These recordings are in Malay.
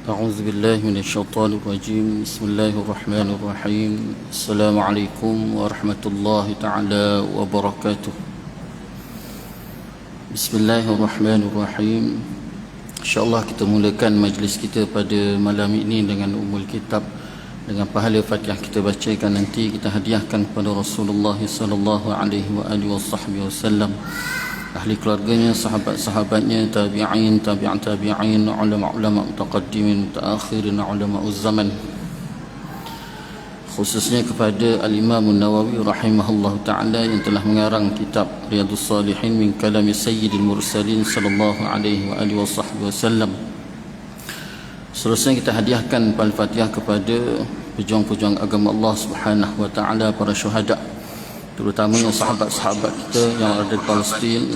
أعوذ بالله من الشيطان الرجيم. بسم الله الرحمن الرحيم. السلام عليكم ورحمة الله تعالى وبركاته. بسم الله الرحمن الرحيم. InsyaAllah kita mulakan majlis kita pada malam ini dengan umul kitab, dengan pahala Fatihah kita bacakan nanti kita hadiahkan kepada Rasulullah sallallahu alaihi wasallam, ahli keluarganya, sahabat-sahabatnya, tabi'in, tabi'in, ulama-ulama mutaqaddimin, mutaakhirin, ulama zaman, khususnya kepada Al-Imam An-Nawawi rahimahullah ta'ala yang telah mengarang kitab Riyadhus Salihin min kalami Sayyidil Mursalin sallallahu alaihi wasallam. Seterusnya kita hadiahkan Al-Fatihah kepada pejuang-pejuang agama Allah Subhanahu wa ta'ala, para syuhada, terutamanya sahabat-sahabat kita yang ada di Palestin,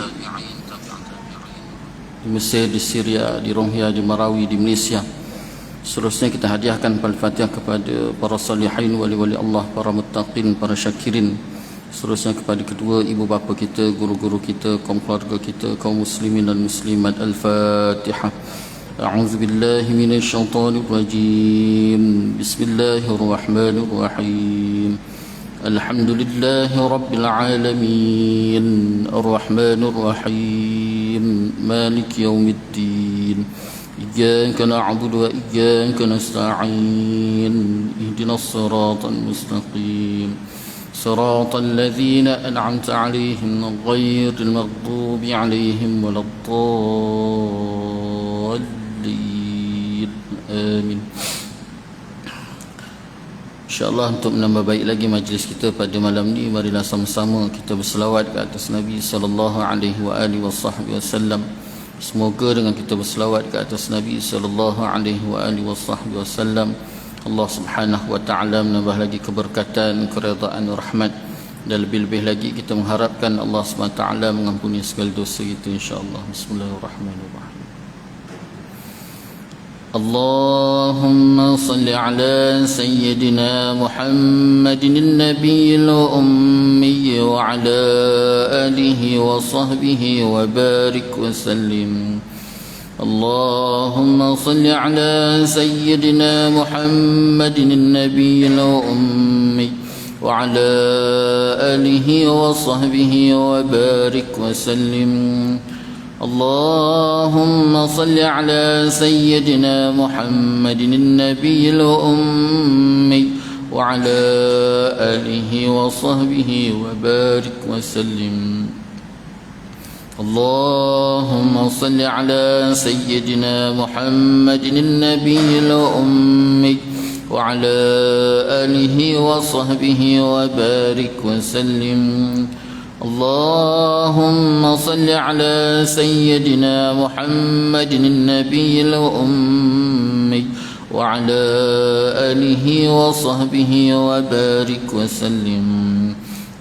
di Mesir, di Syria, di Rohingya, di Marawi, di Malaysia. Seterusnya kita hadiahkan Al-Fatihah kepada para salihin, wali-wali Allah, para muttaqin, para syakirin. Seterusnya kepada kedua ibu bapa kita, guru-guru kita, kaum keluarga kita, kaum muslimin dan muslimat. Al-Fatihah. A'udzu billahi minasy syaithanir rajim. Bismillahirrahmanirrahim. الحمد لله رب العالمين الرحمن الرحيم مالك يوم الدين إياك نعبد وإياك نستعين اهدنا الصراط المستقيم صراط الذين أنعمت عليهم غير المغضوب عليهم ولا الضالين آمين. InsyaAllah untuk menambah baik lagi majlis kita pada malam ni, marilah sama-sama kita berselawat ke atas Nabi sallallahu alaihi wasallam. Semoga dengan kita berselawat ke atas Nabi sallallahu alaihi wasallam, Allah Subhanahu wa taala menambah lagi keberkatan, keredaan, rahmat, dan lebih-lebih lagi kita mengharapkan Allah Subhanahu wa taala mengampuni segala dosa kita insya-Allah. Bismillahirrahmanirrahim. اللهم صل على سيدنا محمد النبي الأمي وعلى آله وصحبه وبارك وسلم. اللهم صل على سيدنا محمد النبي الأمي وعلى آله وصحبه وبارك وسلم. اللهم صل على سيدنا محمد النبي الأمي وعلى آله وصحبه وبارك وسلم. اللهم صل على سيدنا محمد النبي الأمي وعلى آله وصحبه وبارك وسلم. اللهم صل على سيدنا محمد النبي الأمي وعلى آله وصحبه وبارك وسلم.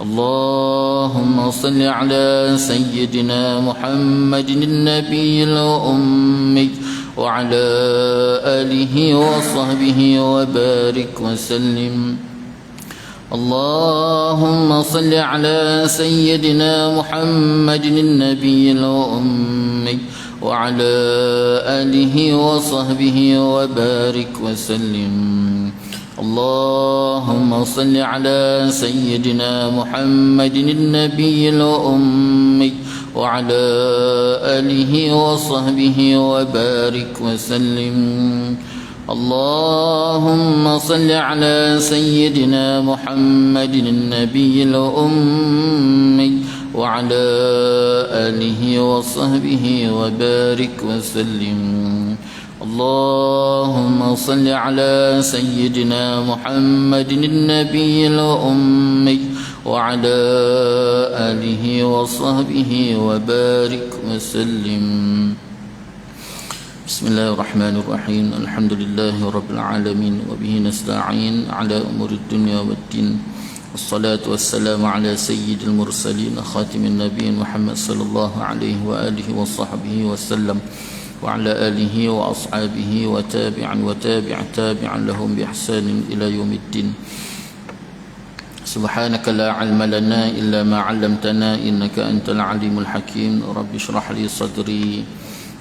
اللهم صل على سيدنا محمد النبي الأمي وعلى آله وصحبه وبارك وسلم. اللهم صل على سيدنا محمد النبي الأمي وعلى آله وصحبه وبارك وسلم. اللهم صل على سيدنا محمد النبي الأمي وعلى آله وصحبه وبارك وسلم. اللهم صل على سيدنا محمد النبي الأمي وعلى آله وصحبه وبارك وسلم. اللهم صل على سيدنا محمد النبي الأمي وعلى آله وصحبه وبارك وسلم. بسم الله الرحمن الرحيم. الحمد لله رب العالمين وبه نستعين على أمور الدنيا والدين. والصلاة والسلام على سيد المرسلين خاتم النبيين محمد صلى الله عليه وآله وصحبه وسلم وعلى آله وأصحابه وتابع تابعا لهم بإحسان إلى يوم الدين. سبحانك لا علم لنا إلا ما علمتنا إنك أنت العليم الحكيم. رب اشرح لي صدري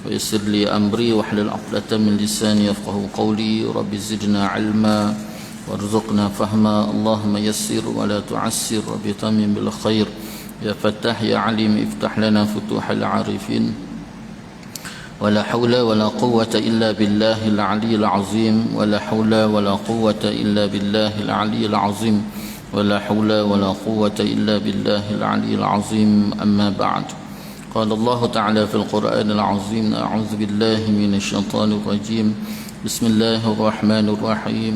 ويسر لي أمري واحلل عقدة من لساني يفقهوا قولي رب زدنا علما وارزقنا فهما اللهم يسر ولا تعسر رب تمم بالخير يا فتاح يا عليم افتح لنا فتوح العارفين ولا حول ولا قوة إلا بالله العلي العظيم ولا حول ولا قوة إلا بالله العلي العظيم ولا حول ولا قوة إلا بالله العلي العظيم أما بعد قال الله تعالى في القرآن العظيم أعوذ بالله من الشيطان الرجيم بسم الله الرحمن الرحيم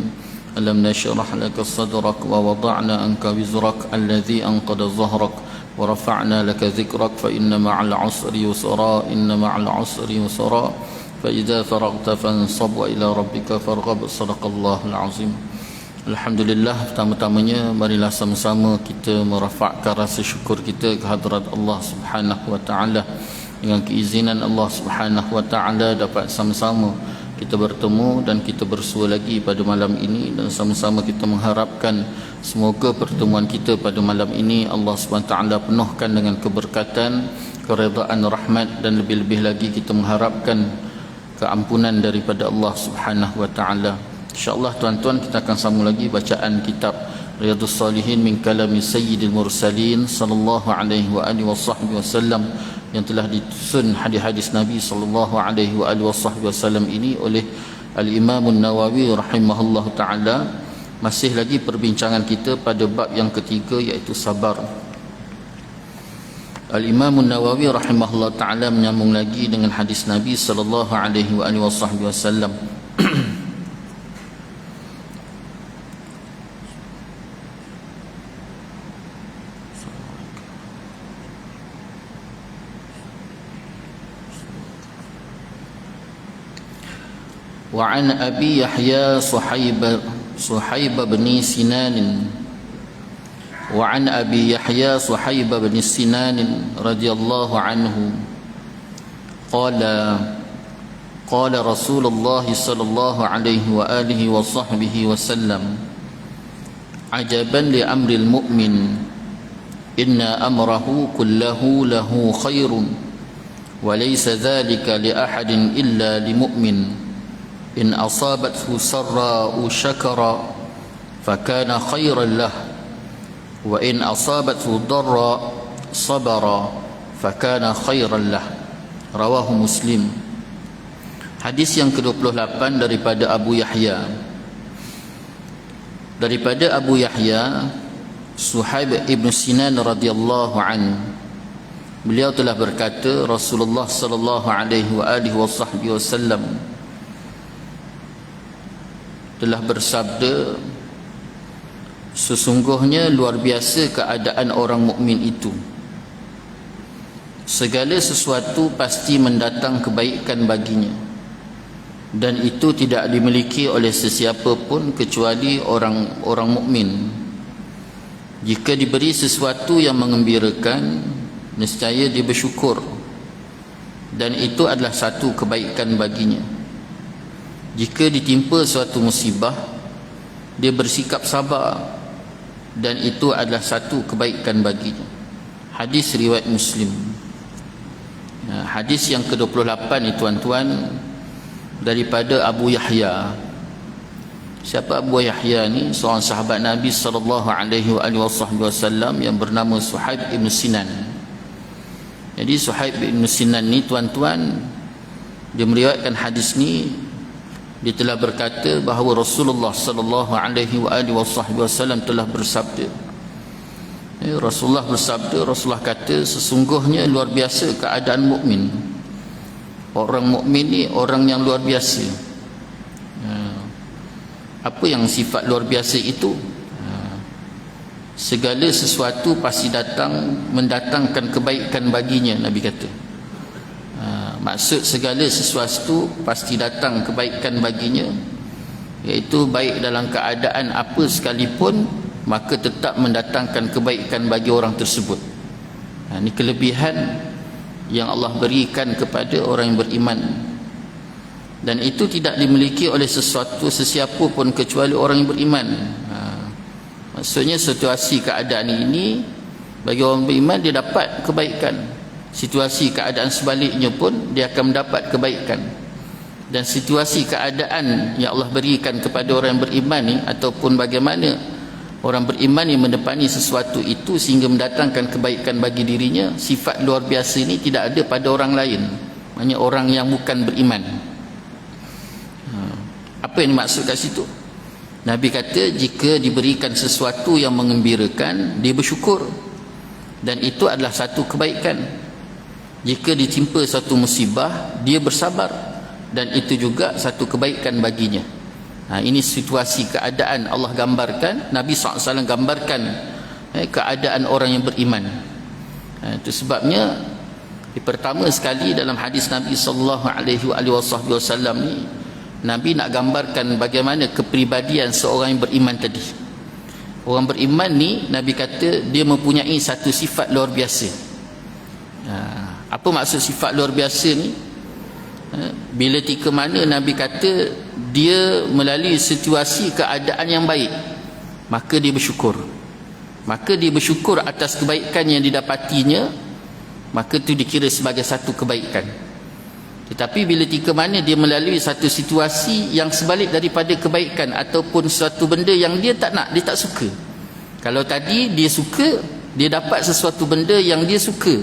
ألم نشرح لك صدرك ووضعنا عنك وزرك الذي أنقض ظهرك ورفعنا لك ذكرك فإن مع العسر يسرا إن مع العسر يسرا فإذا فرغت فانصب وإلى ربك فارغب صدق الله العظيم. Alhamdulillah, pertama-tamanya marilah sama-sama kita merafakkan rasa syukur kita ke hadrat Allah Subhanahu wa taala. Dengan keizinan Allah Subhanahu wa taala dapat sama-sama kita bertemu dan kita bersua lagi pada malam ini, dan sama-sama kita mengharapkan semoga pertemuan kita pada malam ini Allah Subhanahu wa taala penuhkan dengan keberkatan, keredaan, rahmat, dan lebih-lebih lagi kita mengharapkan keampunan daripada Allah Subhanahu wa taala. InsyaAllah tuan-tuan, kita akan sambung lagi bacaan kitab Riyadhus Salihin min kalami Sayyidil Mursalin sallallahu alaihi wa alihi wasallam yang telah disusun hadis-hadis Nabi sallallahu alaihi wa alihi wasallam ini oleh Al-Imam An-Nawawi rahimahullah taala. Masih lagi perbincangan kita pada bab yang ketiga, iaitu sabar. Al-Imam An-Nawawi rahimahullah taala menyambung lagi dengan hadis Nabi sallallahu alaihi wa alihi wasallam. وعن أبي يحيى صحيب بن سنان وعن أبي يحيى صحيب بن سنان رضي الله عنه قال رسول الله صلى الله عليه وآله وصحبه وسلم عجبا لأمر المؤمن إن أمره كله له خير وليس ذلك لأحد إلا لمؤمن إن أصابته سراء شكر فكان خيرا له وإن أصابته ضراء صبر فكان خيرا له. رواه مسلم. Hadis yang ke-28 daripada Abu Yahya. Daripada Abu Yahya Suhaib ibn Sinan radhiyallahu an, beliau telah berkata, Rasulullah sallallahu alaihi wa alihi wasallam telah bersabda, sesungguhnya luar biasa keadaan orang mukmin itu. Segala sesuatu pasti mendatang kebaikan baginya, dan itu tidak dimiliki oleh sesiapa pun kecuali orang mukmin. Jika diberi sesuatu yang mengembirakan, nescaya dia bersyukur, dan itu adalah satu kebaikan baginya. Jika ditimpa suatu musibah, dia bersikap sabar, dan itu adalah satu kebaikan baginya. Hadis riwayat Muslim. Hadis yang ke-28 ni tuan-tuan, daripada Abu Yahya. Siapa Abu Yahya ni? Seorang sahabat Nabi sallallahu alaihi wasallam yang bernama Suhaib ibn Sinan. Jadi Suhaib ibn Sinan ni tuan-tuan, dia meriwayatkan hadis ni. Dia telah berkata bahawa Rasulullah sallallahu alaihi wasallam telah bersabda. Rasulullah bersabda, Rasulullah kata, sesungguhnya luar biasa keadaan mukmin. Orang mukmin ni orang yang luar biasa. Apa yang sifat luar biasa itu? Segala sesuatu pasti mendatangkan kebaikan baginya, Nabi kata. Maksud segala sesuatu pasti datang kebaikan baginya, iaitu baik dalam keadaan apa sekalipun, maka tetap mendatangkan kebaikan bagi orang tersebut. Ini kelebihan yang Allah berikan kepada orang yang beriman, dan itu tidak dimiliki oleh sesiapa pun kecuali orang yang beriman. Maksudnya situasi keadaan ini bagi orang beriman, dia dapat kebaikan. situasi keadaan sebaliknya pun dia akan mendapat kebaikan. Dan situasi keadaan yang Allah berikan kepada orang yang beriman ni, ataupun bagaimana orang beriman yang mendepani sesuatu itu sehingga mendatangkan kebaikan bagi dirinya, sifat luar biasa ini tidak ada pada orang lain, maknanya orang yang bukan beriman. Apa yang dimaksud kat situ? Nabi kata jika diberikan sesuatu yang mengembirakan, dia bersyukur, dan itu adalah satu kebaikan. Jika ditimpa satu musibah, dia bersabar, dan itu juga satu kebaikan baginya. Ini situasi keadaan Allah gambarkan, Nabi SAW gambarkan keadaan orang yang beriman. Itu sebabnya pertama sekali dalam hadis Nabi SAW ni, Nabi nak gambarkan bagaimana kepribadian seorang yang beriman tadi. Orang beriman ni, Nabi kata dia mempunyai satu sifat luar biasa. Apa maksud sifat luar biasa ni? Bila tika mana Nabi kata dia melalui situasi keadaan yang baik, maka dia bersyukur. Maka dia bersyukur atas kebaikan yang didapatinya, maka itu dikira sebagai satu kebaikan. Tetapi bila tika mana dia melalui satu situasi yang sebalik daripada kebaikan, ataupun suatu benda yang dia tak nak, dia tak suka. Kalau tadi dia suka, dia dapat sesuatu benda yang dia suka,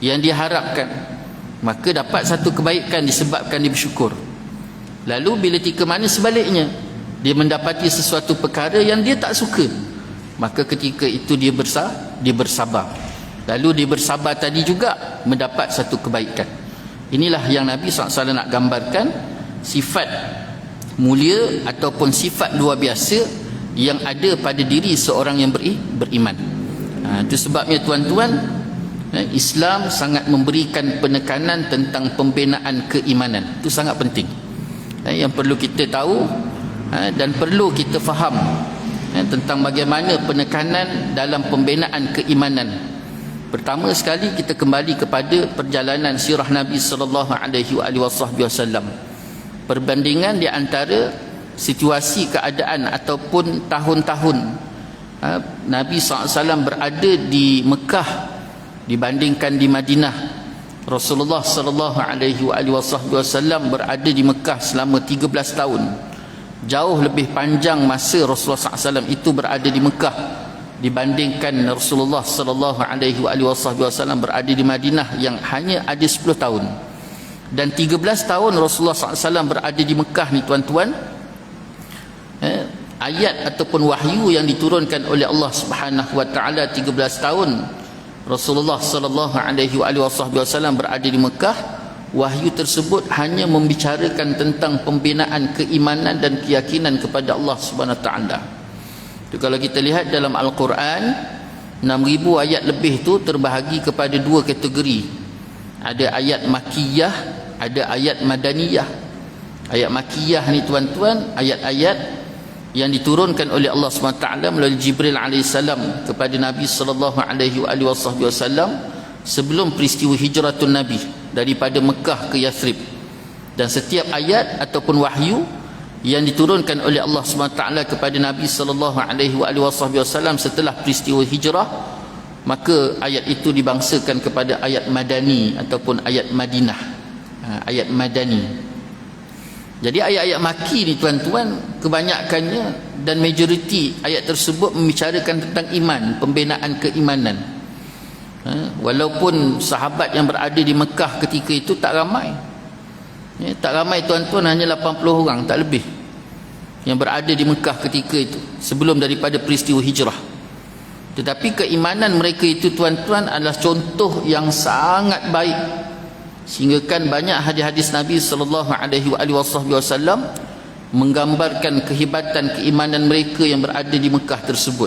yang dia harapkan, maka dapat satu kebaikan disebabkan dia bersyukur. Lalu bila tika mana sebaliknya, dia mendapati sesuatu perkara yang dia tak suka, maka ketika itu dia bersabar. Lalu dia bersabar tadi juga mendapat satu kebaikan. Inilah yang Nabi SAW nak gambarkan, sifat mulia ataupun sifat luar biasa yang ada pada diri seorang yang beriman. Itu sebabnya tuan-tuan, Islam sangat memberikan penekanan tentang pembinaan keimanan. Itu sangat penting, yang perlu kita tahu dan perlu kita faham tentang bagaimana penekanan dalam pembinaan keimanan. Pertama sekali kita kembali kepada perjalanan sirah Nabi SAW. Perbandingan di antara situasi keadaan ataupun tahun-tahun Nabi SAW berada di Mekah dibandingkan di Madinah. Rasulullah SAW berada di Mekah selama 13 tahun. Jauh lebih panjang masa Rasulullah SAW itu berada di Mekah dibandingkan Rasulullah SAW berada di Madinah yang hanya ada 10 tahun. Dan 13 tahun Rasulullah SAW berada di Mekah ni tuan-tuan, ayat ataupun wahyu yang diturunkan oleh Allah Subhanahu wa taala 13 tahun Rasulullah SAW berada di Mekah, wahyu tersebut hanya membicarakan tentang pembinaan keimanan dan keyakinan kepada Allah Subhanahu wa taala. Itu kalau kita lihat dalam Al-Quran, 6,000 ayat lebih tu terbahagi kepada dua kategori. Ada ayat Makkiyah, ada ayat Madaniyah. Ayat Makkiyah ni tuan-tuan, ayat-ayat yang diturunkan oleh Allah SWT melalui Jibril AS kepada Nabi SAW sebelum peristiwa hijratun Nabi daripada Mekah ke Yathrib. Dan setiap ayat ataupun wahyu yang diturunkan oleh Allah SWT kepada Nabi SAW setelah peristiwa hijrah, maka ayat itu dibangsakan kepada ayat Madani ataupun ayat Madinah, ayat Madani. Jadi ayat-ayat Maki ni tuan-tuan, kebanyakannya dan majoriti ayat tersebut membicarakan tentang iman, pembinaan keimanan. Walaupun sahabat yang berada di Mekah ketika itu tak ramai, tak ramai tuan-tuan, hanya 80 orang, tak lebih, yang berada di Mekah ketika itu sebelum daripada peristiwa hijrah. Tetapi keimanan mereka itu tuan-tuan adalah contoh yang sangat baik, sehingga kan banyak hadis-hadis Nabi SAW menggambarkan kehebatan keimanan mereka yang berada di Mekah tersebut.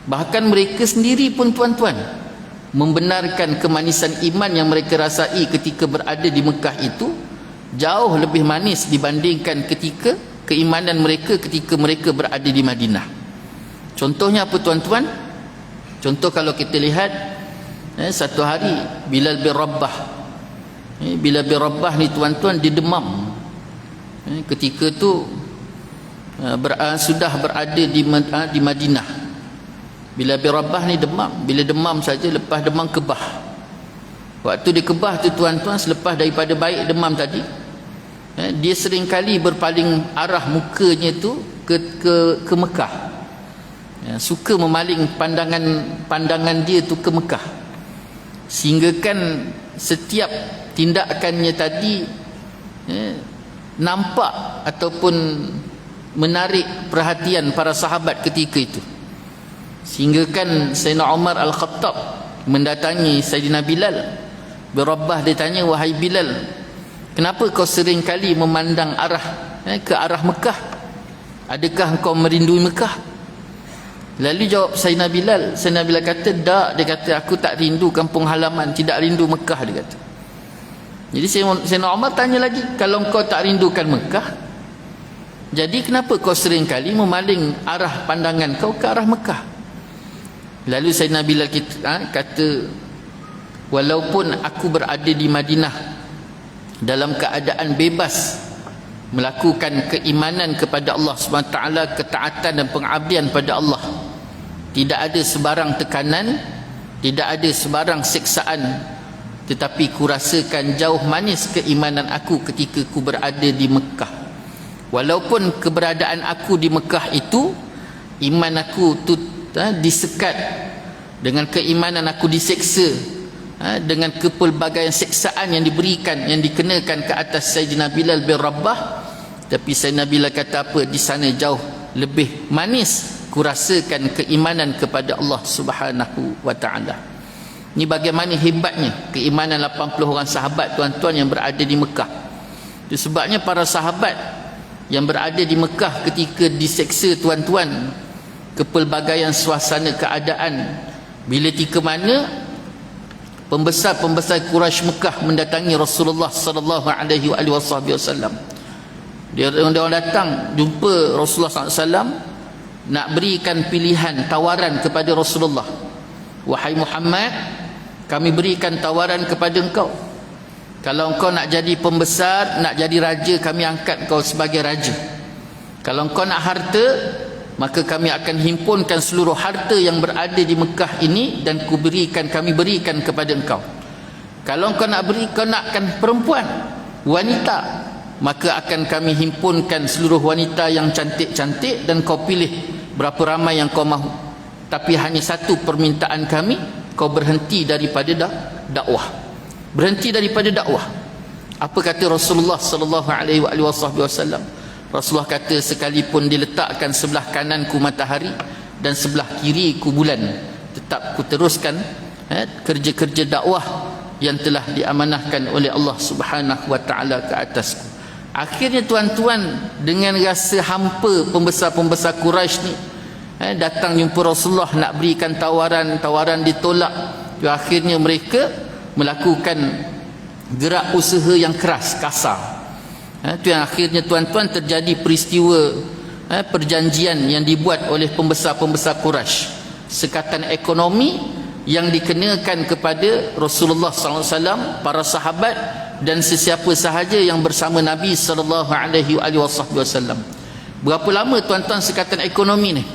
Bahkan mereka sendiri pun tuan-tuan membenarkan kemanisan iman yang mereka rasai ketika berada di Mekah itu jauh lebih manis dibandingkan ketika keimanan mereka ketika mereka berada di Madinah. Contohnya apa tuan-tuan? Contoh kalau kita lihat satu hari Bilal bin Rabah, Bilal bin Rabah ni tuan-tuan dia demam. Ketika tu sudah berada di Madinah. Bilal bin Rabah ni demam. Bila demam saja, lepas demam kebah. Waktu dia kebah tu tuan-tuan, selepas daripada baik demam tadi, dia seringkali berpaling arah mukanya tu ke Mekah. Suka memaling pandangan dia tu ke Mekah, sehingga kan setiap tindakannya tadi nampak ataupun menarik perhatian para sahabat ketika itu, sehingga kan Sayyidina Umar Al-Khattab mendatangi Sayyidina Bilal bin Rabah. Dia tanya, wahai Bilal, kenapa kau sering kali memandang ke arah Mekah? Adakah engkau merindui Mekah? Lalu jawab Sayyidina Bilal kata, tak. Dia kata, aku tak rindu kampung halaman, tidak rindu Mekah, dia kata. Jadi Sayyidina Umar tanya lagi, kalau engkau tak rindukan Mekah, jadi kenapa kau sering kali memaling arah pandangan kau ke arah Mekah? Lalu Sayyidina Bilal kata, walaupun aku berada di Madinah dalam keadaan bebas melakukan keimanan kepada Allah SWT, ketaatan dan pengabdian pada Allah, tidak ada sebarang tekanan, tidak ada sebarang siksaan, tetapi ku rasakan jauh manis keimanan aku ketika ku berada di Mekah. Walaupun keberadaan aku di Mekah itu, iman aku tu disekat, dengan keimanan aku diseksa, dengan kepelbagaian siksaan yang diberikan, yang dikenakan ke atas Sayyidina Bilal bin Rabah. Tapi Sayyidina Bilal kata apa? Di sana jauh lebih manis ku rasakan keimanan kepada Allah Subhanahu wa ta'ala. Ini bagaimana hebatnya keimanan 80 orang sahabat, tuan-tuan, yang berada di Mekah. Itu sebabnya para sahabat yang berada di Mekah ketika diseksa, tuan-tuan, kepelbagaian suasana keadaan, bila tika mana pembesar-pembesar Quraisy Mekah mendatangi Rasulullah sallallahu alaihi wasallam. Dia orang datang jumpa Rasulullah sallallahu alaihi wasallam, nak berikan pilihan, tawaran kepada Rasulullah. Wahai Muhammad, kami berikan tawaran kepada engkau. Kalau engkau nak jadi pembesar, nak jadi raja, kami angkat engkau sebagai raja. Kalau engkau nak harta, maka kami akan himpunkan seluruh harta yang berada di Mekah ini dan kami berikan kepada engkau. Kalau engkau nakkan perempuan, wanita, maka akan kami himpunkan seluruh wanita yang cantik-cantik dan kau pilih berapa ramai yang kau mahu. Tapi hanya satu permintaan kami, kau berhenti daripada dakwah. Berhenti daripada dakwah. Apa kata Rasulullah sallallahu alaihi wasallam? Rasulullah kata, sekalipun diletakkan sebelah kananku matahari dan sebelah kiriku bulan, tetap ku teruskan kerja-kerja dakwah yang telah diamanahkan oleh Allah Subhanahu wa taala ke atasku. Akhirnya tuan-tuan, dengan rasa hampa pembesar-pembesar Quraisy ni datang jumpa Rasulullah nak berikan tawaran ditolak. Akhirnya mereka melakukan gerak usaha yang keras, kasar. Itu yang akhirnya tuan-tuan terjadi peristiwa perjanjian yang dibuat oleh pembesar-pembesar Quraisy, sekatan ekonomi yang dikenakan kepada Rasulullah SAW, para sahabat dan sesiapa sahaja yang bersama Nabi SAW. Berapa lama tuan-tuan sekatan ekonomi ni?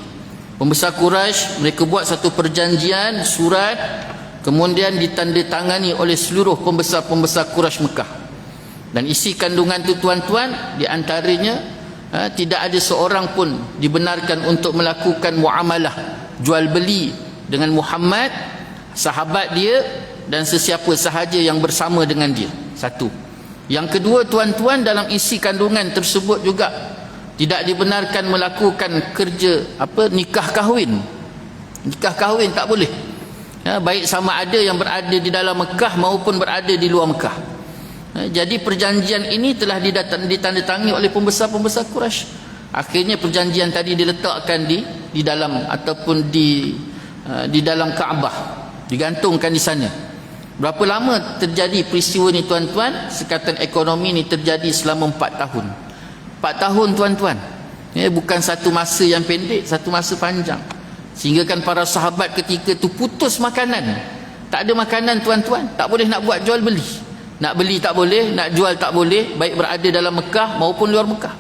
Pembesar Quraisy mereka buat satu perjanjian, surat, kemudian ditandatangani oleh seluruh pembesar-pembesar Quraisy Mekah. Dan isi kandungan itu tuan-tuan, di antaranya tidak ada seorang pun dibenarkan untuk melakukan muamalah, jual beli dengan Muhammad, sahabat dia dan sesiapa sahaja yang bersama dengan dia. Satu. Yang kedua tuan-tuan, dalam isi kandungan tersebut juga tidak dibenarkan melakukan kerja nikah kahwin. Nikah kahwin tak boleh. Baik sama ada yang berada di dalam Mekah maupun berada di luar Mekah. Jadi perjanjian ini telah ditandatangani oleh pembesar-pembesar Quraisy. Akhirnya perjanjian tadi diletakkan di dalam ataupun di dalam Kaabah, digantungkan di sana. Berapa lama terjadi peristiwa ni tuan-tuan? Sekatan ekonomi ni terjadi selama 4 tahun. 4 tahun tuan-tuan. Bukan satu masa yang pendek, satu masa panjang. Sehingga kan para sahabat ketika tu putus makanan. Tak ada makanan tuan-tuan, tak boleh nak buat jual beli. Nak beli tak boleh, nak jual tak boleh, baik berada dalam Mekah maupun luar Mekah.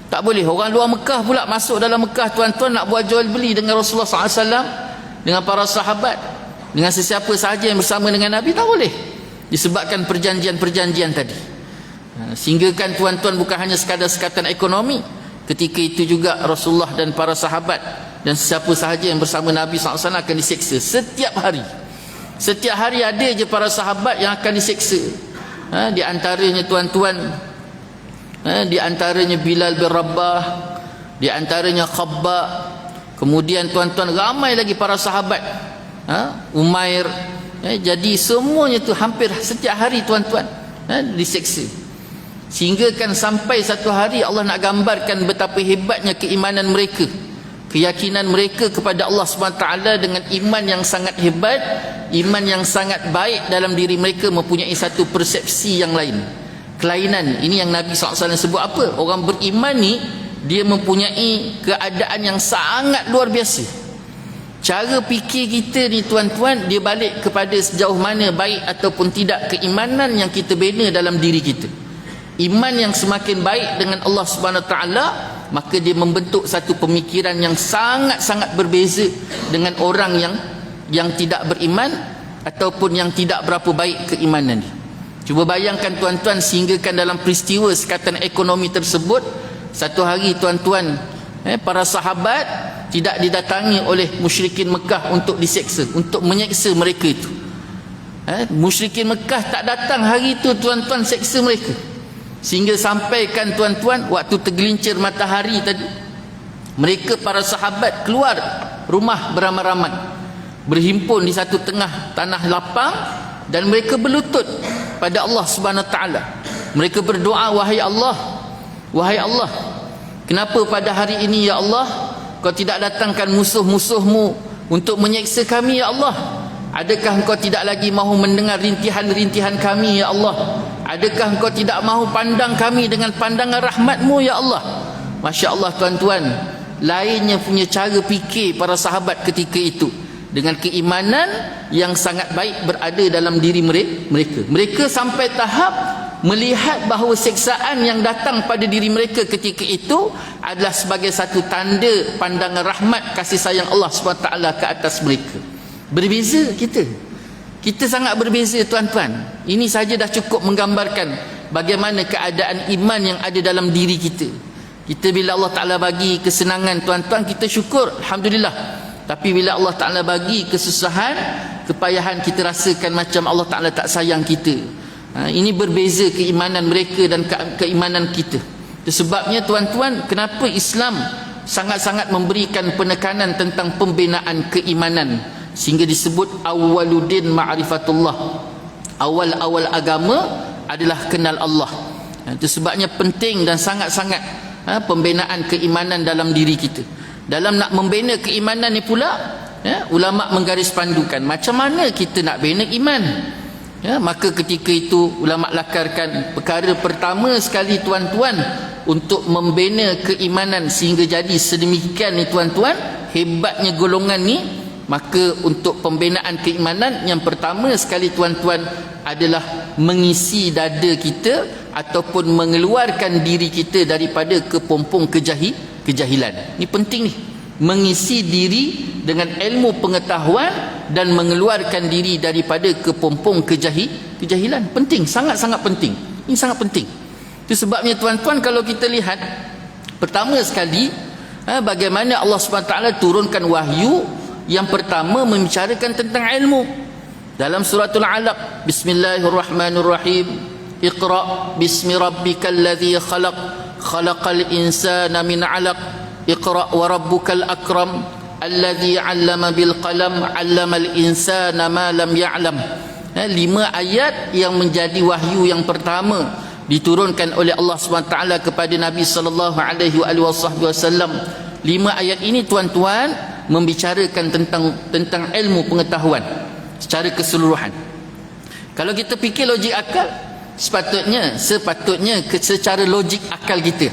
Tak boleh. Orang luar Mekah pula masuk dalam Mekah tuan-tuan nak buat jual beli dengan Rasulullah SAW, dengan para sahabat, dengan sesiapa sahaja yang bersama dengan Nabi, tak boleh. disebabkan perjanjian-perjanjian tadi. Sehingga kan tuan-tuan bukan hanya sekadar sekatan ekonomi, ketika itu juga Rasulullah dan para sahabat dan siapa sahaja yang bersama Nabi SAW akan diseksa setiap hari. Setiap hari ada je para sahabat yang akan diseksa. Di antaranya tuan-tuan, di antaranya Bilal bin Rabah, di antaranya Khabbab, kemudian tuan-tuan ramai lagi para sahabat, Umair. Jadi semuanya tu hampir setiap hari tuan-tuan diseksa. Sehingga kan sampai satu hari Allah nak gambarkan betapa hebatnya keimanan mereka, keyakinan mereka kepada Allah SWT dengan iman yang sangat hebat, iman yang sangat baik dalam diri mereka, mempunyai satu persepsi yang lain, kelainan. Ini yang Nabi SAW sebut apa? Orang beriman ni dia mempunyai keadaan yang sangat luar biasa. Cara fikir kita ni tuan-tuan, dia balik kepada sejauh mana baik ataupun tidak keimanan yang kita bina dalam diri kita. Iman yang semakin baik dengan Allah SWT, maka dia membentuk satu pemikiran yang sangat-sangat berbeza dengan orang yang tidak beriman ataupun yang tidak berapa baik keimanan dia. Cuba bayangkan tuan-tuan, sehinggakan dalam peristiwa sekatan ekonomi tersebut, satu hari tuan-tuan, para sahabat tidak didatangi oleh musyrikin Mekah untuk diseksa, untuk menyeksa mereka itu. Musyrikin Mekah tak datang hari itu tuan-tuan seksa mereka. Sehingga sampaikan tuan-tuan, waktu tergelincir matahari tadi, mereka para sahabat keluar rumah beramai-ramai, berhimpun di satu tengah tanah lapang, dan mereka berlutut pada Allah Subhanahu Wa Taala. Mereka berdoa, wahai Allah, kenapa pada hari ini ya Allah Kau tidak datangkan musuh-musuhmu untuk menyeksa kami ya Allah? Adakah Engkau tidak lagi mahu mendengar rintihan-rintihan kami ya Allah? Adakah Engkau tidak mahu pandang kami dengan pandangan rahmat-Mu ya Allah? Masya Allah tuan-tuan, lainnya punya cara fikir para sahabat ketika itu, dengan keimanan yang sangat baik berada dalam diri mereka. Mereka sampai tahap melihat bahawa seksaan yang datang pada diri mereka ketika itu adalah sebagai satu tanda pandangan rahmat kasih sayang Allah SWT ke atas mereka. Berbeza kita sangat berbeza tuan-tuan. Ini saja dah cukup menggambarkan bagaimana keadaan iman yang ada dalam diri kita. Kita bila Allah Ta'ala bagi kesenangan tuan-tuan, kita syukur, Alhamdulillah. Tapi bila Allah Ta'ala bagi kesusahan, kepayahan, kita rasakan macam Allah Ta'ala tak sayang kita. Ini berbeza keimanan mereka dan keimanan kita. Itu sebabnya tuan-tuan, kenapa Islam sangat-sangat memberikan penekanan tentang pembinaan keimanan, sehingga disebut awwaluddin ma'rifatullah. Awal-awal agama adalah kenal Allah. Itu sebabnya penting dan sangat-sangat pembinaan keimanan dalam diri kita. Dalam nak membina keimanan ni pula, ulama menggaris pandukan macam mana kita nak bina iman. Maka ketika itu ulama lakarkan perkara pertama sekali tuan-tuan untuk membina keimanan sehingga jadi sedemikian ni tuan-tuan, hebatnya golongan ni. Maka untuk pembinaan keimanan yang pertama sekali tuan-tuan adalah mengisi dada kita ataupun mengeluarkan diri kita daripada kepompong kejahilan. Ini penting ni, mengisi diri dengan ilmu pengetahuan dan mengeluarkan diri daripada kepompong kejahilan. Penting, sangat-sangat penting. Ini sangat penting. Itu sebabnya tuan-tuan, kalau kita lihat pertama sekali bagaimana Allah SWT turunkan wahyu. Yang pertama membicarakan tentang ilmu. Dalam suratul Alaq, Bismillahirrahmanirrahim, Iqra bismi rabbikal ladzi khalaq, khalaqal insana min 'alaq, Iqra wa rabbukal akram, alladzi 'allama bil qalam, 'allamal insana ma lam ya'lam. 5 ayat yang menjadi wahyu yang pertama diturunkan oleh Allah SWT kepada Nabi sallallahu alaihi wasallam. 5 ayat ini tuan-tuan membicarakan tentang ilmu pengetahuan secara keseluruhan. Kalau kita fikir logik akal, sepatutnya secara logik akal kita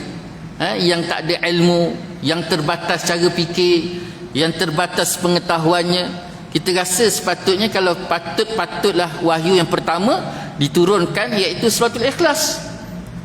yang tak ada ilmu, yang terbatas cara fikir, yang terbatas pengetahuannya, kita rasa sepatutnya kalau patutlah wahyu yang pertama diturunkan iaitu suratul Ikhlas.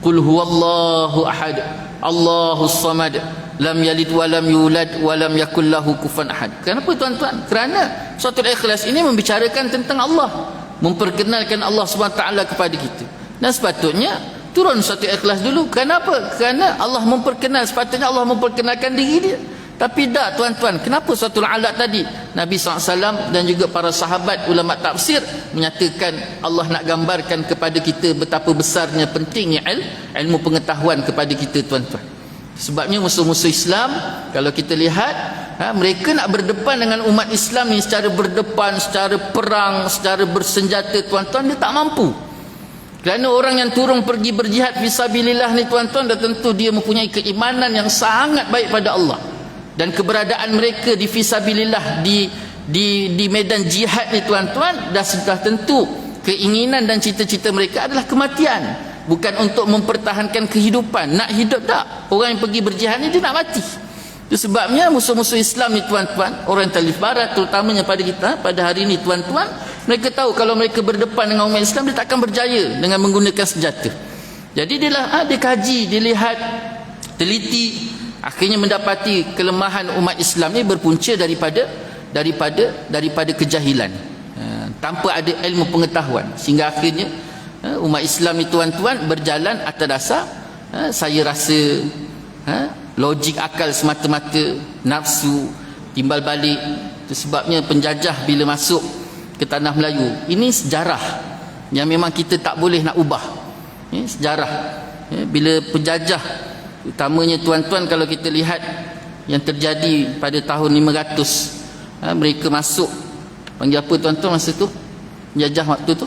Qul huwallahu ahad, Allahus samad, lam yalid wa lam yulad wa lam yakul lahu kufuwan ahad. Kenapa tuan-tuan? Kerana suratul Ikhlas ini membicarakan tentang Allah, memperkenalkan Allah SWT kepada kita. Dan sepatutnya turun satu ikhlas dulu. Kenapa? Kerana Allah memperkenal, sepatutnya Allah memperkenalkan diri dia. Tapi tak tuan-tuan, kenapa suatu alat tadi Nabi SAW dan juga para sahabat ulama tafsir menyatakan Allah nak gambarkan kepada kita betapa besarnya pentingnya ilmu pengetahuan kepada kita tuan-tuan. Sebabnya musuh-musuh Islam, kalau kita lihat, mereka nak berdepan dengan umat Islam ni secara berdepan, secara perang, secara bersenjata tuan-tuan, dia tak mampu. Kerana orang yang turun pergi berjihad fisabilillah ni tuan-tuan, dah tentu dia mempunyai keimanan yang sangat baik pada Allah. Dan keberadaan mereka di fisabilillah, di medan jihad ni tuan-tuan, dah tentu keinginan dan cita-cita mereka adalah kematian, bukan untuk mempertahankan kehidupan. Nak hidup tak? Orang yang pergi berjihad ni dia nak mati. Itu sebabnya musuh-musuh Islam ni tuan-tuan, orang Talif Barat terutamanya pada kita pada hari ini tuan-tuan, mereka tahu kalau mereka berdepan dengan umat Islam, dia takkan berjaya dengan menggunakan senjata. Jadi dia kaji, dilihat, teliti, akhirnya mendapati kelemahan umat Islam ni berpunca daripada kejahilan, tanpa ada ilmu pengetahuan, sehingga akhirnya umat Islam ni tuan-tuan berjalan atas dasar saya rasa, logik akal semata-mata, nafsu, timbal balik. Itu sebabnya penjajah bila masuk ke tanah Melayu, ini sejarah yang memang kita tak boleh nak ubah. Sejarah bila penjajah, utamanya tuan-tuan, kalau kita lihat yang terjadi pada tahun 500, mereka masuk, panggil apa tuan-tuan masa tu, penjajah waktu tu,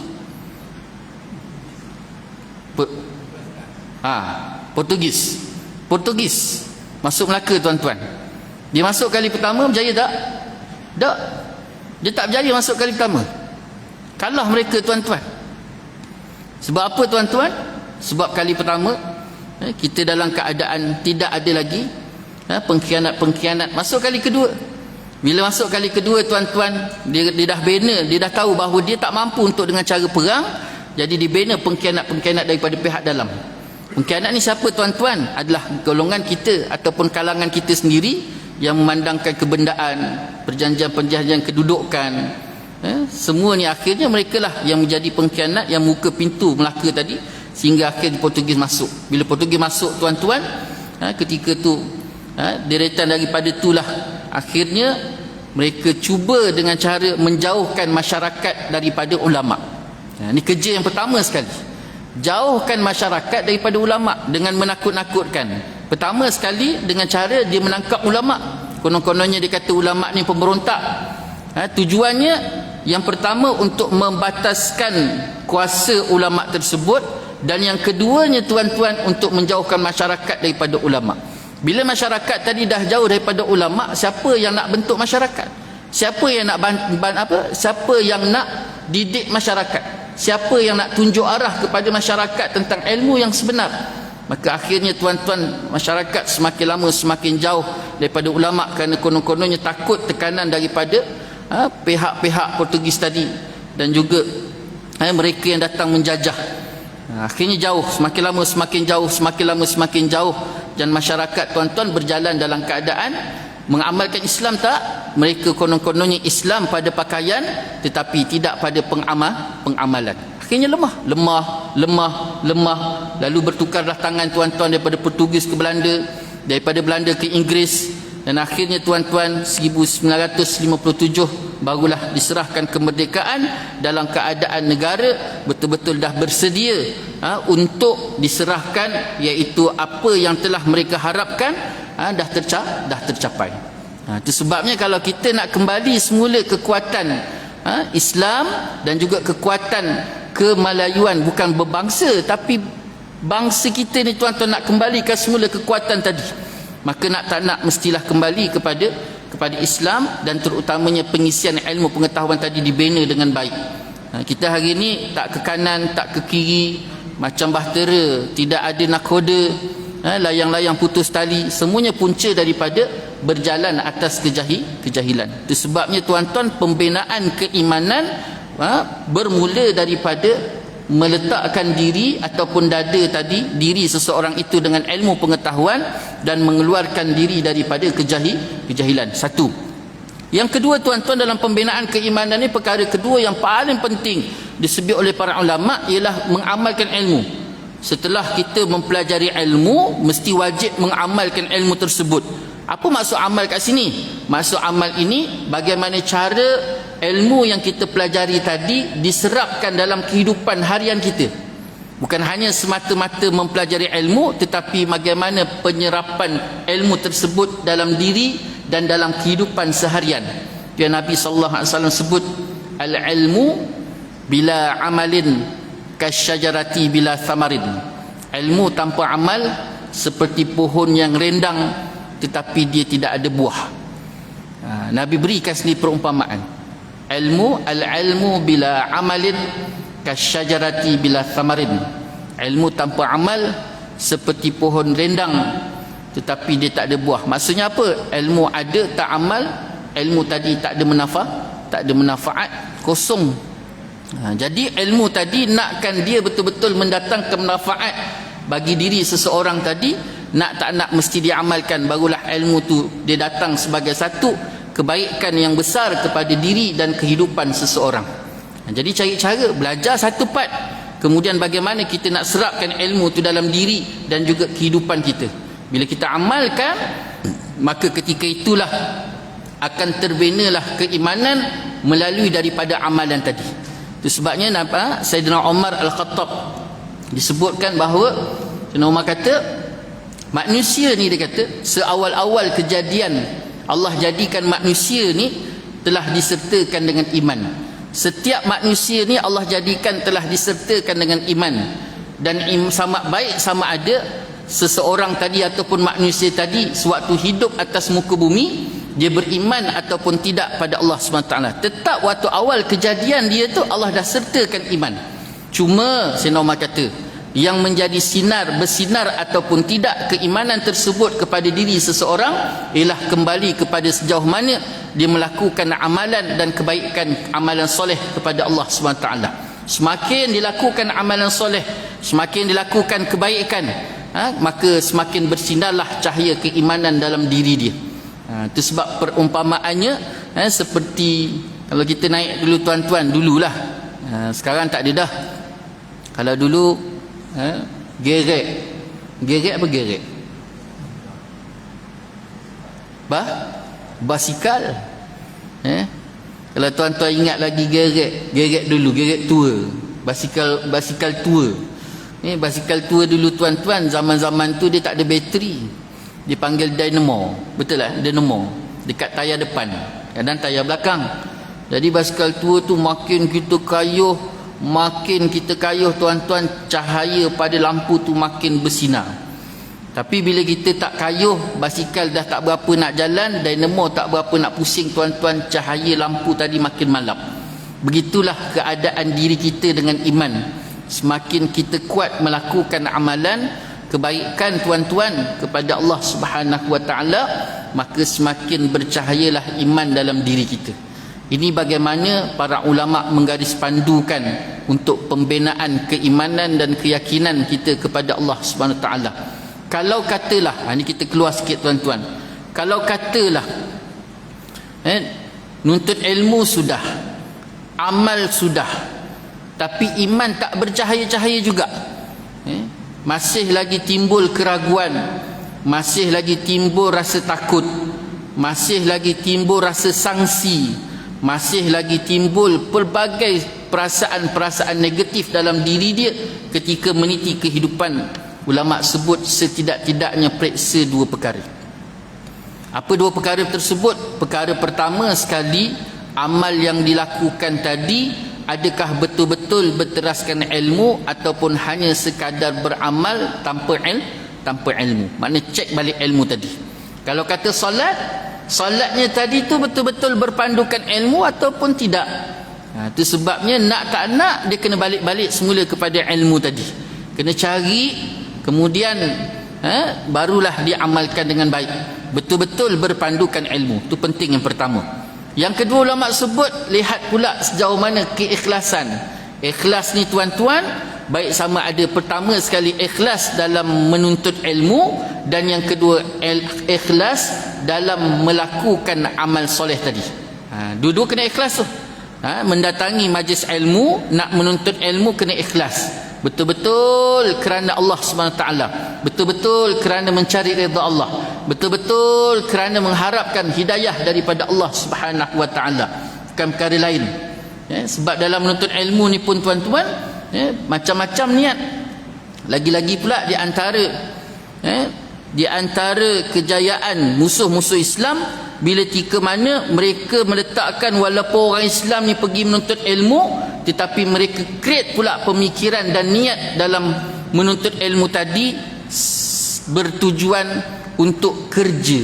Portugis masuk Melaka tuan-tuan. Dia masuk kali pertama, berjaya tak? Tak. Dia tak berjaya masuk kali pertama, kalah mereka tuan-tuan. Sebab apa tuan-tuan? Sebab kali pertama kita dalam keadaan tidak ada lagi pengkhianat. Masuk kali kedua, bila masuk kali kedua tuan-tuan, dia dah bina, dia dah tahu bahawa dia tak mampu untuk dengan cara perang. Jadi dibina pengkhianat daripada pihak dalam. Pengkhianat ni siapa tuan-tuan? Adalah golongan kita ataupun kalangan kita sendiri yang memandangkan kebendaan, perjanjian-perjanjian kedudukan, semua ni akhirnya mereka lah yang menjadi pengkhianat, yang muka pintu Melaka tadi, sehingga akhirnya Portugis masuk. Bila Portugis masuk tuan-tuan, ketika tu deretan daripada itulah akhirnya mereka cuba dengan cara menjauhkan masyarakat daripada ulama'. Ini kerja yang pertama sekali, jauhkan masyarakat daripada ulama' dengan menakut-nakutkan. Pertama sekali dengan cara dia menangkap ulama'. Konon-kononnya dia kata ulama' ni pemberontak. Tujuannya yang pertama untuk membataskan kuasa ulama' tersebut, dan yang keduanya tuan-tuan untuk menjauhkan masyarakat daripada ulama'. Bila masyarakat tadi dah jauh daripada ulama', siapa yang nak bentuk masyarakat? Siapa yang nak siapa yang nak didik masyarakat? Siapa yang nak tunjuk arah kepada masyarakat tentang ilmu yang sebenar? Maka akhirnya tuan-tuan, masyarakat semakin lama semakin jauh daripada ulama' kerana konon-kononnya takut tekanan daripada pihak-pihak Portugis tadi, dan juga mereka yang datang menjajah. Akhirnya jauh, semakin lama semakin jauh, semakin lama semakin jauh. Dan masyarakat tuan-tuan berjalan dalam keadaan mengamalkan Islam tak? Mereka konon-kononnya Islam pada pakaian, tetapi tidak pada pengamalan. Akhirnya lemah. Lalu bertukarlah tangan tuan-tuan daripada Portugis ke Belanda, daripada Belanda ke Inggeris, dan akhirnya tuan-tuan 1957 barulah diserahkan kemerdekaan dalam keadaan negara betul-betul dah bersedia untuk diserahkan, iaitu apa yang telah mereka harapkan dah tercapai. Itu sebabnya kalau kita nak kembali semula kekuatan Islam dan juga kekuatan kemalayuan, bukan berbangsa tapi bangsa kita ni tuan-tuan, nak kembalikan semula kekuatan tadi, maka nak tak nak mestilah kembali kepada Islam, dan terutamanya pengisian ilmu pengetahuan tadi dibina dengan baik. Kita hari ini tak ke kanan, tak ke kiri, macam bahtera, tidak ada nakhoda, layang-layang putus tali, semuanya punca daripada berjalan atas kejahilan. Itu sebabnya tuan-tuan, pembinaan keimanan bermula daripada meletakkan diri ataupun dada tadi, diri seseorang itu dengan ilmu pengetahuan, dan mengeluarkan diri daripada kejahilan. Satu. Yang kedua tuan-tuan, dalam pembinaan keimanan ini, perkara kedua yang paling penting disebut oleh para ulama ialah mengamalkan ilmu. Setelah kita mempelajari ilmu, mesti wajib mengamalkan ilmu tersebut. Apa maksud amal kat sini? Maksud amal ini bagaimana cara ilmu yang kita pelajari tadi diserapkan dalam kehidupan harian kita. Bukan hanya semata-mata mempelajari ilmu, tetapi bagaimana penyerapan ilmu tersebut dalam diri dan dalam kehidupan seharian. Yang Nabi SAW sebut, al-ilmu bila amalin kasyajarati bila thamarin. Ilmu tanpa amal seperti pohon yang rendang tetapi dia tidak ada buah. Nabi berikan sendiri perumpamaan. Al-ilmu bila amalin kasyajarati bila thamarin. Ilmu tanpa amal seperti pohon rendang tetapi dia tak ada buah. Maksudnya apa? Ilmu ada tak amal, ilmu tadi tak ada manfaat, kosong. Jadi ilmu tadi nakkan dia betul-betul mendatangkan manfaat bagi diri seseorang tadi, nak tak nak mesti diamalkan, barulah ilmu tu dia datang sebagai satu kebaikan yang besar kepada diri dan kehidupan seseorang. Jadi cari cara belajar satu part, kemudian bagaimana kita nak serapkan ilmu tu dalam diri dan juga kehidupan kita. Bila kita amalkan, maka ketika itulah akan terbinalah keimanan melalui daripada amalan tadi. Itu sebabnya Sayyidina Umar Al-Khattab disebutkan bahawa Sayyidina Umar kata, manusia ni, dia kata, seawal-awal kejadian Allah jadikan manusia ni telah disertakan dengan iman. Setiap manusia ni Allah jadikan telah disertakan dengan iman. Dan sama baik sama ada seseorang tadi ataupun manusia tadi sewaktu hidup atas muka bumi dia beriman ataupun tidak pada Allah SWT. Tetap waktu awal kejadian dia tu Allah dah sertakan iman. Cuma Sayyidina Umar kata, yang menjadi bersinar ataupun tidak keimanan tersebut kepada diri seseorang ialah kembali kepada sejauh mana dia melakukan amalan dan kebaikan, amalan soleh kepada Allah SWT. Semakin dilakukan amalan soleh, semakin dilakukan kebaikan, maka semakin bersinarlah cahaya keimanan dalam diri dia. Itu sebab perumpamaannya seperti kalau kita naik dulu tuan-tuan, dululah, sekarang tak ada dah. Kalau dulu gerek apa gerek? Basikal. Kalau tuan-tuan ingat lagi gerek dulu, gerek tua, basikal tua. Basikal tua dulu tuan-tuan, zaman-zaman tu dia tak ada bateri. Dipanggil dynamo. Betul lah, dynamo. Dekat tayar depan, kadang tayar belakang. Jadi basikal tua tu makin kita kayuh tuan-tuan, cahaya pada lampu tu makin bersinar. Tapi bila kita tak kayuh, basikal dah tak berapa nak jalan, dynamo tak berapa nak pusing tuan-tuan, cahaya lampu tadi makin malap. Begitulah keadaan diri kita dengan iman. Semakin kita kuat melakukan amalan kebaikan tuan-tuan kepada Allah Subhanahu wa taala, maka semakin bercahayalah iman dalam diri kita. Ini bagaimana para ulama menggaris pandukan untuk pembinaan keimanan dan keyakinan kita kepada Allah Subhanahu wa taala. Kalau katalah, ini kita keluar sikit tuan-tuan. Kalau katalah nuntut ilmu sudah, amal sudah, tapi iman tak bercahaya-cahaya juga, masih lagi timbul keraguan, masih lagi timbul rasa takut, masih lagi timbul rasa sangsi, masih lagi timbul pelbagai perasaan-perasaan negatif dalam diri dia ketika meniti kehidupan. Ulama sebut setidak-tidaknya periksa dua perkara. Apa dua perkara tersebut? Perkara pertama sekali, amal yang dilakukan tadi adakah betul-betul berteraskan ilmu ataupun hanya sekadar beramal tanpa ilmu. Maknanya cek balik ilmu tadi. Kalau kata solatnya tadi tu betul-betul berpandukan ilmu ataupun tidak. Itu sebabnya nak tak nak dia kena balik-balik semula kepada ilmu tadi. Kena cari, kemudian barulah diamalkan dengan baik. Betul-betul berpandukan ilmu. Itu penting yang pertama. Yang kedua ulama sebut, lihat pula sejauh mana keikhlasan. Ikhlas ni tuan-tuan, baik sama ada pertama sekali ikhlas dalam menuntut ilmu, dan yang kedua ikhlas dalam melakukan amal soleh tadi. Dua-dua kena ikhlas tu. mendatangi majlis ilmu, nak menuntut ilmu kena ikhlas, betul-betul kerana Allah SWT, betul-betul kerana mencari redha Allah, betul-betul kerana mengharapkan hidayah daripada Allah Subhanahu wa taala, bukan perkara lain. Sebab dalam menuntut ilmu ni pun tuan-tuan, macam-macam niat. Lagi-lagi pula di antara kejayaan musuh-musuh Islam, bila tika mana mereka meletakkan walaupun orang Islam ni pergi menuntut ilmu, tetapi mereka create pula pemikiran dan niat dalam menuntut ilmu tadi bertujuan untuk kerja.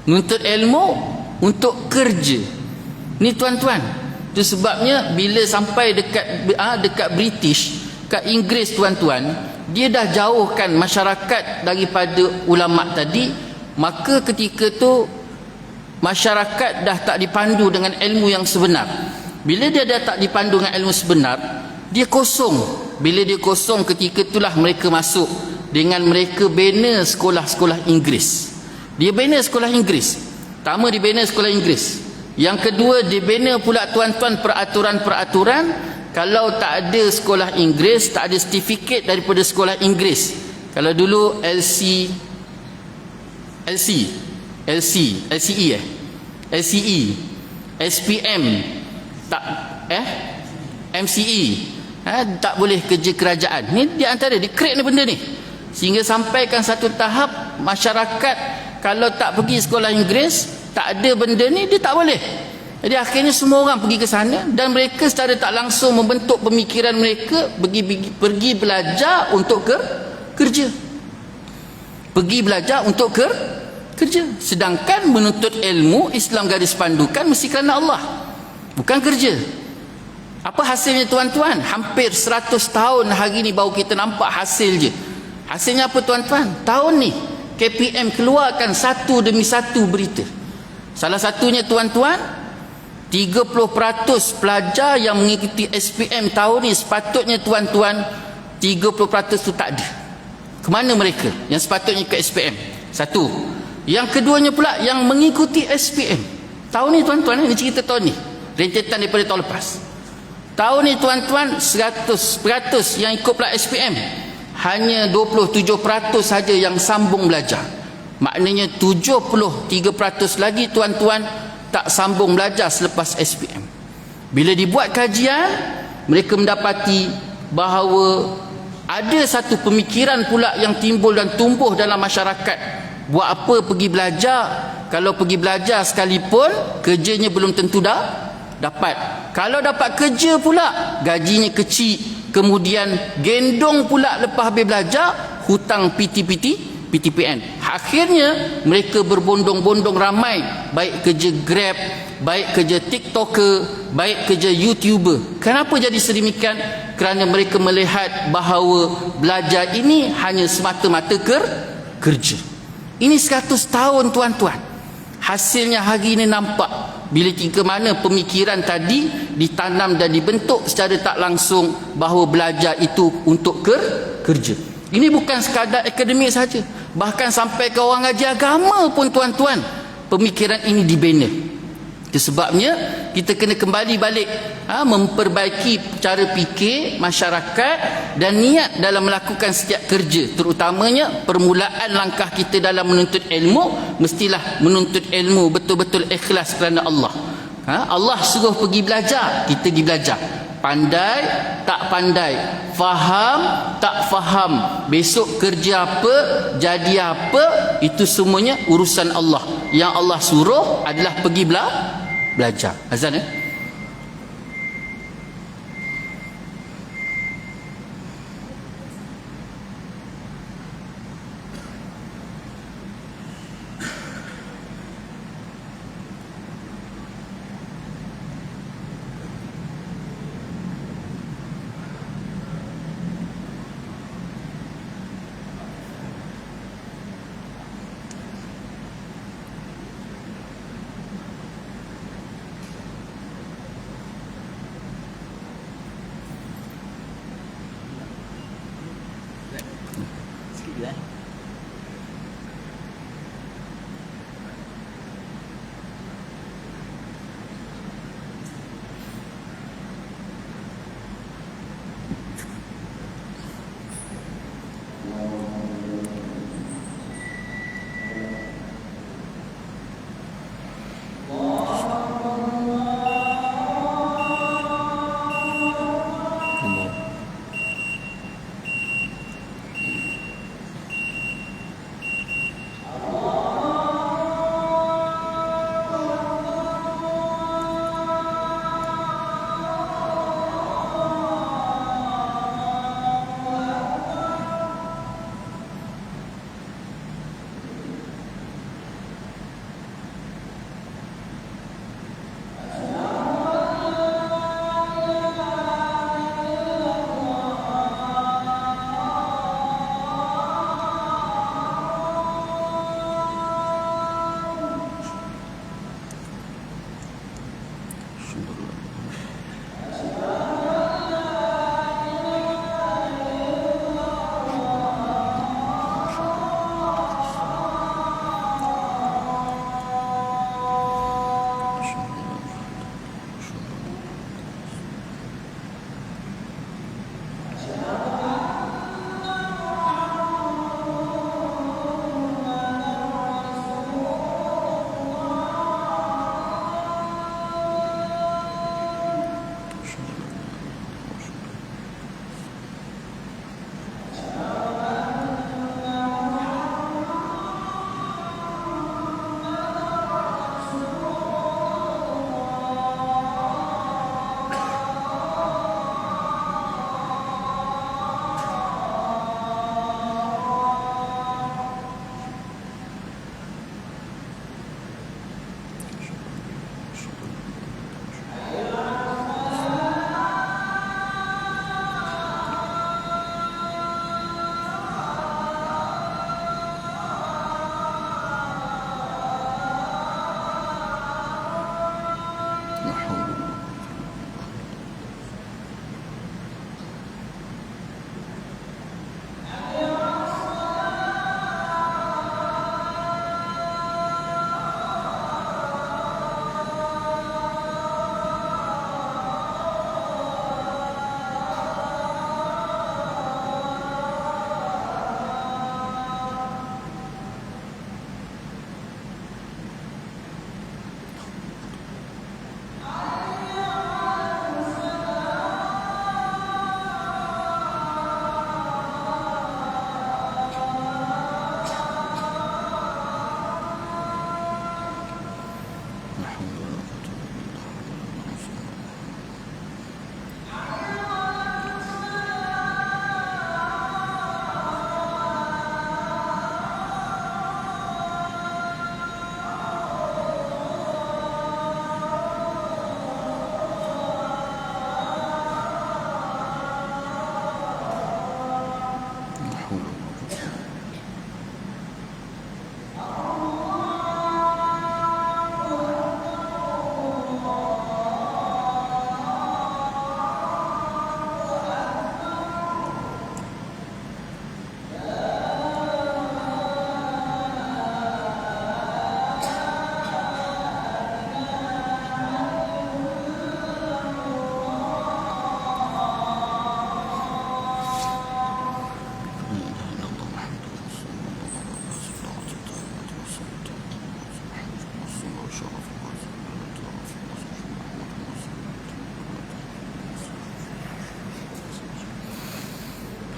Menuntut ilmu untuk kerja. Ni tuan-tuan, itu sebabnya bila sampai dekat British, kat Inggeris tuan-tuan, dia dah jauhkan masyarakat daripada ulama tadi. Maka ketika tu masyarakat dah tak dipandu dengan ilmu yang sebenar. Bila dia dah tak dipandu dengan ilmu sebenar, dia kosong. Bila dia kosong, ketika itulah mereka masuk dengan mereka bina sekolah-sekolah Inggeris. Dia bina sekolah Inggeris. Pertama dia bina sekolah Inggeris. Yang kedua dia bina pula tuan-tuan peraturan-peraturan. Kalau tak ada sekolah Inggeris, tak ada sertifikat daripada sekolah Inggeris. Kalau dulu LCE SPM MCE tak boleh kerja kerajaan. Ni di antara dia create ni benda ni, sehingga sampaikan satu tahap masyarakat kalau tak pergi sekolah Inggeris, tak ada benda ni, dia tak boleh. Jadi akhirnya semua orang pergi ke sana, dan mereka secara tak langsung membentuk pemikiran mereka pergi belajar untuk kerja. Pergi belajar untuk kerja. Sedangkan menuntut ilmu, Islam garis pandukan mesti kerana Allah, bukan kerja. Apa hasilnya tuan-tuan? Hampir 100 tahun hari ni baru kita nampak hasil je. Hasilnya apa tuan-tuan? Tahun ni KPM keluarkan satu demi satu berita. Salah satunya tuan-tuan, 30% pelajar yang mengikuti SPM tahun ni, sepatutnya tuan-tuan 30% tu tak ada. Kemana mereka yang sepatutnya ke SPM? Satu. Yang keduanya pula yang mengikuti SPM tahun ni tuan-tuan, ini cerita tahun ni, rentetan daripada tahun lepas. Tahun ni tuan-tuan 100% yang ikut pula SPM, hanya 27% saja yang sambung belajar. Maknanya 73% lagi tuan-tuan tak sambung belajar selepas SPM. Bila dibuat kajian, mereka mendapati bahawa ada satu pemikiran pula yang timbul dan tumbuh dalam masyarakat. Buat apa pergi belajar? Kalau pergi belajar sekalipun, kerjanya belum tentu dah dapat. Kalau dapat kerja pula, gajinya kecil. Kemudian gendong pula lepas habis belajar, hutang PTPN. Akhirnya mereka berbondong-bondong ramai, baik kerja Grab, baik kerja TikToker, baik kerja YouTuber. Kenapa jadi sedemikian? Kerana mereka melihat bahawa belajar ini hanya semata-mata kerja. Ini 100 tahun tuan-tuan. Hasilnya hari ini nampak, bila ketika mana pemikiran tadi ditanam dan dibentuk secara tak langsung bahawa belajar itu untuk kerja. Ini bukan sekadar akademik saja, bahkan sampai ke orang ngaji agama pun tuan-tuan, pemikiran ini dibina. Itu sebabnya kita kena kembali balik, memperbaiki cara fikir masyarakat dan niat dalam melakukan setiap kerja. Terutamanya permulaan langkah kita dalam menuntut ilmu, mestilah menuntut ilmu betul-betul ikhlas kerana Allah. Allah suruh pergi belajar, kita pergi belajar. Pandai tak pandai, faham tak faham, besok kerja apa, jadi apa, itu semuanya urusan Allah. Yang Allah suruh adalah pergi belajar. Azan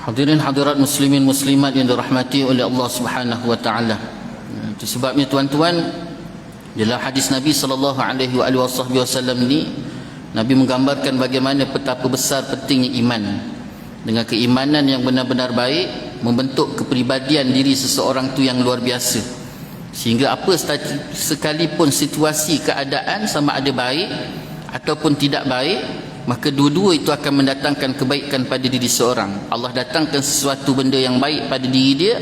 Hadirin hadirat muslimin muslimat yang dirahmati oleh Allah Subhanahu wa taala. Itu sebabnya tuan-tuan, dalam hadis Nabi sallallahu alaihi wasallam ni, Nabi menggambarkan bagaimana betapa besar pentingnya iman. Dengan keimanan yang benar-benar baik membentuk kepribadian diri seseorang tu yang luar biasa. Sehingga apa sekalipun situasi keadaan sama ada baik ataupun tidak baik, maka dua-dua itu akan mendatangkan kebaikan pada diri seorang. Allah datangkan sesuatu benda yang baik pada diri dia,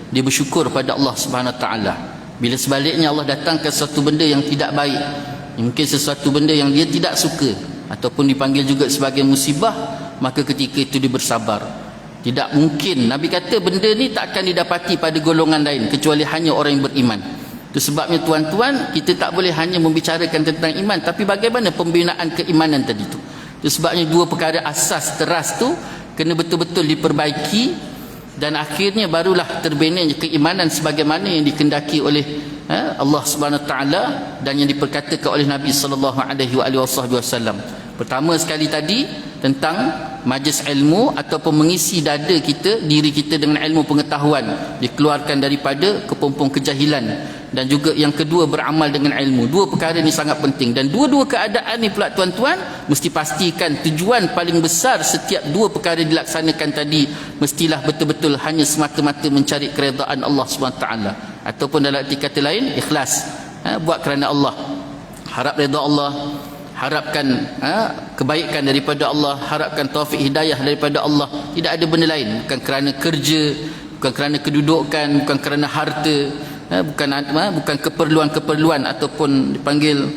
dia bersyukur pada Allah Subhanahu Wa Taala. Bila sebaliknya Allah datangkan sesuatu benda yang tidak baik, mungkin sesuatu benda yang dia tidak suka ataupun dipanggil juga sebagai musibah, maka ketika itu dia bersabar. Tidak mungkin, Nabi kata benda ni tak akan didapati pada golongan lain kecuali hanya orang yang beriman. Itu sebabnya tuan-tuan, kita tak boleh hanya membicarakan tentang iman, tapi bagaimana pembinaan keimanan tadi tu. Itu sebabnya dua perkara asas teras tu kena betul-betul diperbaiki, dan akhirnya barulah terbinanya keimanan sebagaimana yang dikendaki oleh Allah Subhanahu Wa Taala dan yang diperkatakan oleh Nabi sallallahu alaihi wasallam. Pertama sekali tadi tentang majlis ilmu ataupun mengisi dada kita, diri kita dengan ilmu pengetahuan, dikeluarkan daripada kepompong kejahilan. Dan juga yang kedua, beramal dengan ilmu. Dua perkara ni sangat penting, dan dua-dua keadaan ni pula tuan-tuan mesti pastikan tujuan paling besar setiap dua perkara dilaksanakan tadi mestilah betul-betul hanya semata-mata mencari keredaan Allah SWT, ataupun dalam arti kata lain ikhlas, buat kerana Allah, harap redha Allah, harapkan kebaikan daripada Allah, harapkan taufik hidayah daripada Allah. Tidak ada benda lain, bukan kerana kerja, bukan kerana kedudukan, bukan kerana harta, bukan keperluan-keperluan ataupun dipanggil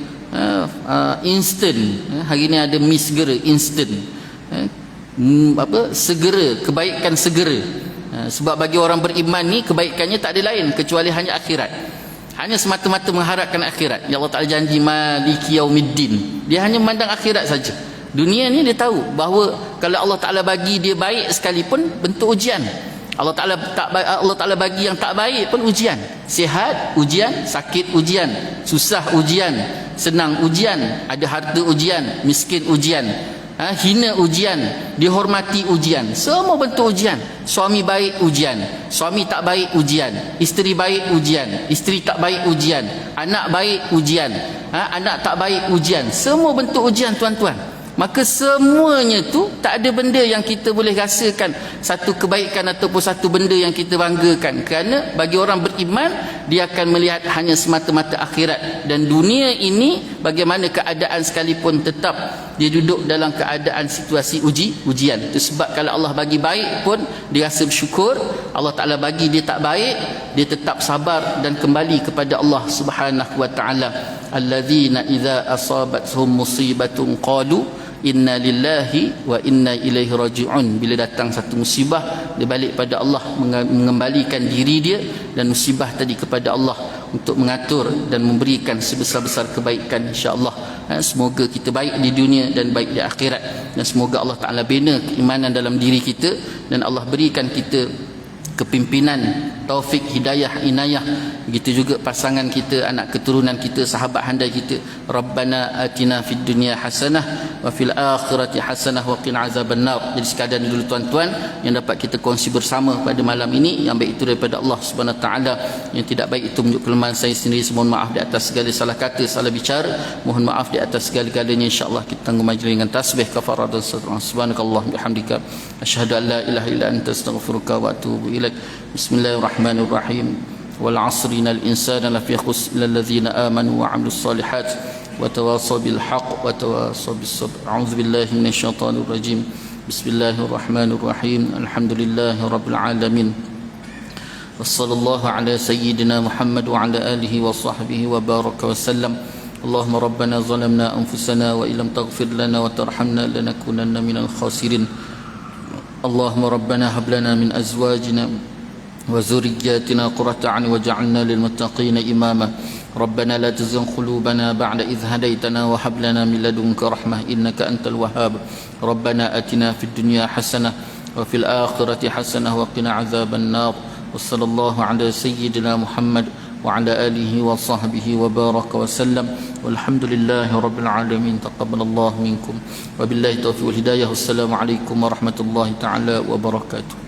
instant. Hari ni ada mi segera, instant, segera, kebaikan segera. Sebab bagi orang beriman ni kebaikannya tak ada lain kecuali hanya akhirat, hanya semata-mata mengharapkan akhirat. Ya Allah Ta'ala janji maliki yaumiddin, dia hanya memandang akhirat saja. Dunia ni dia tahu bahawa kalau Allah Ta'ala bagi dia baik sekalipun bentuk ujian. Allah Ta'ala bagi yang tak baik pun ujian. Sihat ujian, sakit ujian, susah ujian, senang ujian, ada harta ujian, miskin ujian, hina ujian, dihormati ujian, semua bentuk ujian. Suami baik ujian, suami tak baik ujian, isteri baik ujian, isteri tak baik ujian, anak baik ujian, anak tak baik ujian, semua bentuk ujian tuan-tuan. Maka semuanya tu tak ada benda yang kita boleh rasakan satu kebaikan ataupun satu benda yang kita banggakan, kerana bagi orang beriman dia akan melihat hanya semata-mata akhirat, dan dunia ini bagaimana keadaan sekalipun tetap dia duduk dalam keadaan situasi ujian. Itu sebab kalau Allah bagi baik pun dia rasa bersyukur, Allah Ta'ala bagi dia tak baik dia tetap sabar dan kembali kepada Allah Subhanahu Wa Ta'ala. Alladzina idza asabatuhum musibatun qalu inna lillahi wa inna ilaihi raji'un. Bila datang satu musibah, dia balik pada Allah, mengembalikan diri dia dan musibah tadi kepada Allah untuk mengatur dan memberikan sebesar-besar kebaikan, insya-Allah. Semoga kita baik di dunia dan baik di akhirat, dan semoga Allah Ta'ala bina keimanan dalam diri kita, dan Allah berikan kita kepimpinan, taufik, hidayah, inayah. Begitu juga pasangan kita, anak keturunan kita, sahabat handai kita. Rabbana atina fid dunya hasanah wa fil akhirati hasanah wa qina azabannar. Jadi sekadar dulu tuan-tuan yang dapat kita kongsi bersama pada malam ini. Yang baik itu daripada Allah Subhanahu Wa Taala, yang tidak baik itu menunjuk kelemahan saya sendiri. Mohon maaf di atas segala salah kata, salah bicara. Mohon maaf di atas segala-galanya. Insya-Allah kita tangguh majlis dengan tasbih kafarah dan subhanakallah bihamdika asyhadu an la ilaha illa anta astaghfiruka wa atubu ilaik. Bismillahirrahmanirrahim. Wal 'asri innal insana lafi khusr illa alladhina amanu wa 'amilus solihat wa tawasaw bil haqq wa tawasaw bis sabr. A'udzu billahi minasyaitonir rajim. Bismillahirrahmanirrahim. Alhamdulillahirabbil alamin. Wassallallahu ala sayyidina Muhammad wa ala alihi wa sahbihi wa baraka wa sallam. Allahumma rabbana zalamna anfusana wa illam taghfir lana wa tarhamna lanakunanna minal khasirin. Allahumma rabbana hab lana min azwajina wa zurriyyatina qurrata a'yun waj'alna lil muttaqina imama. Rabbana la tuzigh qulubana ba'da idh hadaytana wa hab lana min ladunka rahmah innaka antal wahhab. Rabbana atina fid dunya hasanah wa fil akhirati hasanah wa qina adzaban nar. Wassallallahu ala sayyidina Muhammad wa ala alihi wa sahbihi wa baraka wa sallam. Walhamdulillahi rabbil alamin. Taqabbalallahu minkum. Wabillahi taufiq wal hidayah. Wassalamu alaikum warahmatullahi taala wabarakatuh.